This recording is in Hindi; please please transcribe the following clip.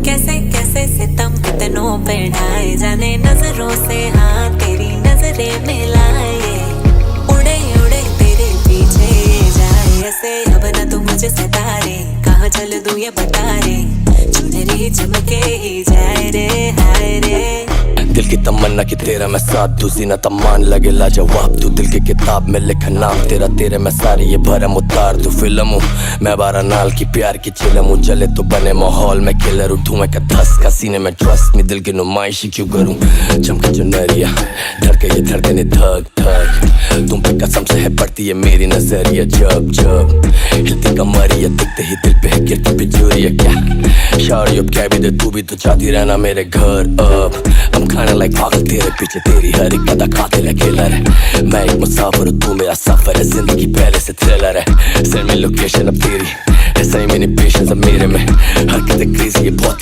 कैसे कैसे सितम कितनों पे ढाए जाने नजरों से, हाँ तेरी नजरें मिलाए, उड़े उड़े तेरे पीछे जाए ऐसे। अब ना तू मुझे सितारे कहाँ चल दूं ये बता रे, चुनरी चमके ही जाए रे हाय रे। दिल की तमन्ना कि तेरा मैं साथ दूं, जीना तमान लगे लाजवाब तू, दिल की किताब में लिखा नाम तेरा, तेरे मैं सारी ये भरम उतार दूं। फिल्म हूँ मैं 12 नाल की प्यार की चिलम हूँ, जले तो बने माहौल में किलर उठूं मैं का धस का सीने में ट्रस्ट में, दिल की नुमाइशी क्यों करूँ चमके जो नरिया, धड़के ये धड़कने धक धक, तुम पे कसम से है पड़ती है मेरी नजरिया, जब जब हिलती कमरिया दिखते ही दिल पे है गिरती बिजूरिया। क्या शारी अब क्या भी दे तू भी तो चाहती रहना मेरे घर, अब हम खाने लाइक पागल तेरे पीछे, तेरी हर एक कदा खाते रह किलर है। मैं एक मुसाफिर हूँ तू मेरा सफर है, जिंदगी पहले से थ्रिलर है। सेंड मी लोकेशन अब तेरी है, सही मेरी पेशेंस अब मेरे में, हरकतें क्रेजी ये बहुत